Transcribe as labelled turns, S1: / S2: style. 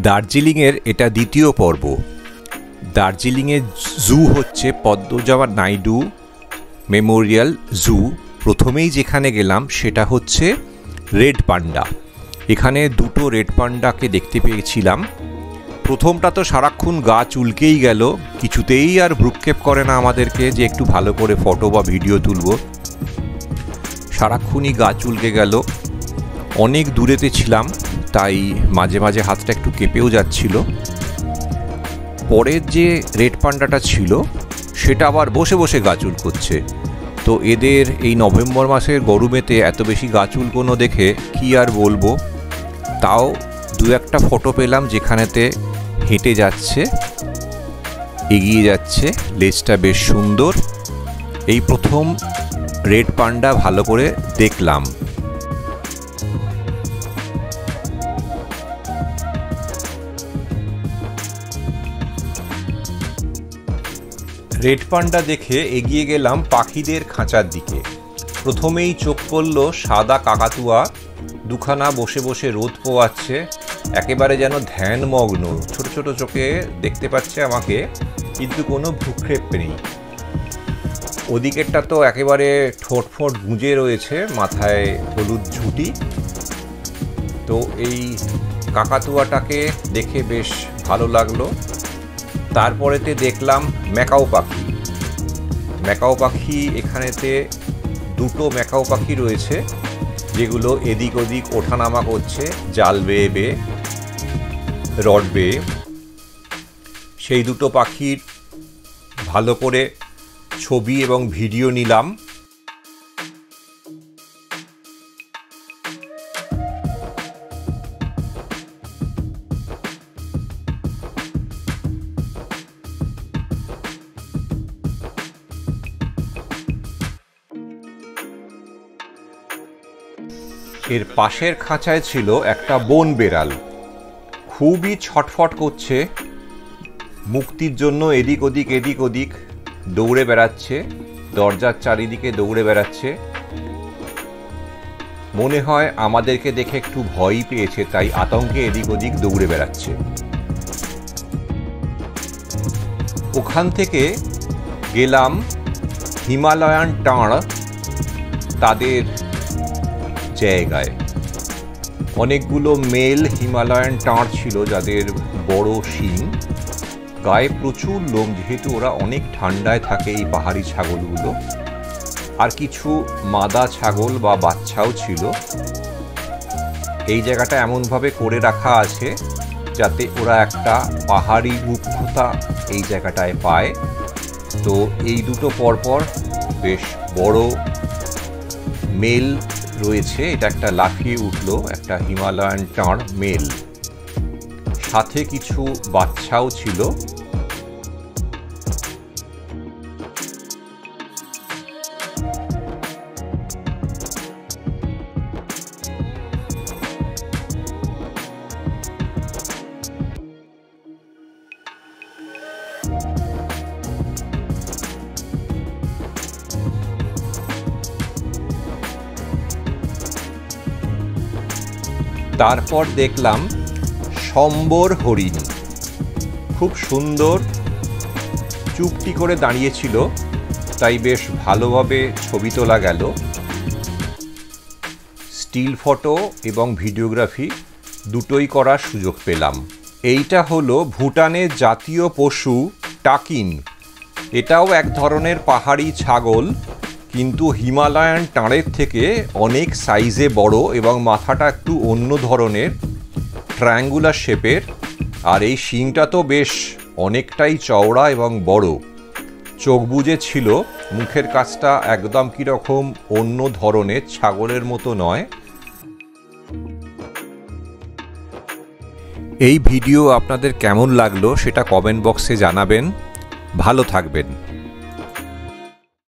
S1: দার্জিলিংয়ের এটা দ্বিতীয় পর্ব। দার্জিলিংয়ের জু হচ্ছে পদ্মজা নাইডু মেমোরিয়াল জু। প্রথমেই যেখানে গেলাম সেটা হচ্ছে রেড পান্ডা। এখানে দুটো রেড পান্ডাকে দেখতে পেয়েছিলাম। প্রথমটা তো সারাক্ষণ গা চুলকেই গেল, কিছুতেই আর ভ্রুক্ষেপ করে না আমাদেরকে যে একটু ভালো করে ফটো বা ভিডিও তুলব। সারাক্ষণই গা চুলকে গেল। অনেক দূরেতে ছিলাম, তাই মাঝে মাঝে হাতটা একটু কেঁপেও যাচ্ছিল। পরের যে রেড পান্ডাটা ছিল সেটা আবার বসে বসে গা চুলকোচ্ছে। তো এদের এই নভেম্বর মাসের গরমেতে এত বেশি গা চুলকোনো দেখে কি আর বলবো। তাও দু একটা ফটো পেলাম যেখানেতে হেঁটে যাচ্ছে, এগিয়ে যাচ্ছে, লেজটা বেশ সুন্দর। এই প্রথম রেড পান্ডা ভালো করে দেখলাম। রেড পান্ডা দেখে এগিয়ে গেলাম পাখিদের খাঁচার দিকে। প্রথমেই চোখ পড়ল সাদা কাকাতুয়া, দুখানা বসে বসে রোদ পোয়াচ্ছে, একেবারে যেন ধ্যানমগ্ন। ছোট ছোট চোখে দেখতে পাচ্ছে আমাকে, কিন্তু কোনো ভ্রুক্ষেপ নেই। ওদিকেরটা তো একেবারে ঠোঁট ফোঁট গুঁজে রয়েছে, মাথায় হলুদ ঝুঁটি। তো এই কাকাতুয়াটাকে দেখে বেশ ভালো লাগলো। তারপরেতে দেখলাম ম্যাকাও পাখি। ম্যাকাও পাখি এখানেতে দুটো ম্যাকাও পাখি রয়েছে, যেগুলো এদিক ওদিক ওঠানামা করছে জাল বেয়ে বেয়ে, রড বেয়ে। সেই দুটো পাখির ভালো করে ছবি এবং ভিডিও নিলাম। এর পাশের খাঁচায় ছিল একটা বন বেড়াল, খুবই ছটফট করছে, মুক্তির জন্য এদিক ওদিক দৌড়ে বেড়াচ্ছে, দরজার চারিদিকে দৌড়ে বেড়াচ্ছে। মনে হয় আমাদেরকে দেখে একটু ভয়ই পেয়েছে, তাই আতঙ্কে এদিক ওদিক দৌড়ে বেড়াচ্ছে। ওখান থেকে গেলাম হিমালয়ান টাঁড় তাদের জায়গায়। অনেকগুলো মেল হিমালয়ান টাঁড় ছিল যাদের বড় শিং, গায়ে প্রচুর লোম, যেহেতু ওরা অনেক ঠান্ডায় থাকে এই পাহাড়ি ছাগলগুলো। আর কিছু মাদা ছাগল বা বাচ্চাও ছিল। এই জায়গাটা এমনভাবে করে রাখা আছে যাতে ওরা একটা পাহাড়ি রুক্ষতা এই জায়গাটায় পায়। তো এই দুটো পরপর বেশ বড় মেল রয়েছে। এটা একটা লাফিয়ে উঠলো, একটা হিমালয়ান টাঁড় মেল, সাথে কিছু বাচ্চাও ছিল। তারপর দেখলাম সম্বর হরিণ, খুব সুন্দর, চুপটি করে দাঁড়িয়েছিল, তাই বেশ ভালোভাবে ছবি তোলা গেল। স্টিল ফটো এবং ভিডিওগ্রাফি দুটোই করার সুযোগ পেলাম। এইটা হলো ভুটানের জাতীয় পশু টাকিন। এটাও এক ধরনের পাহাড়ি ছাগল, কিন্তু হিমালয়ান টাঁড়ের থেকে অনেক সাইজে বড় এবং মাথাটা একটু অন্য ধরনের, ট্রায়াঙ্গুলার শেপের। আর এই শিংটা তো বেশ অনেকটাই চওড়া এবং বড়। চোখ বুজে ছিল, মুখের কাছটা একদম কীরকম অন্য ধরনের, ছাগলের মতো নয়। এই ভিডিও আপনাদের কেমন লাগলো সেটা কমেন্ট বক্সে জানাবেন। ভালো থাকবেন।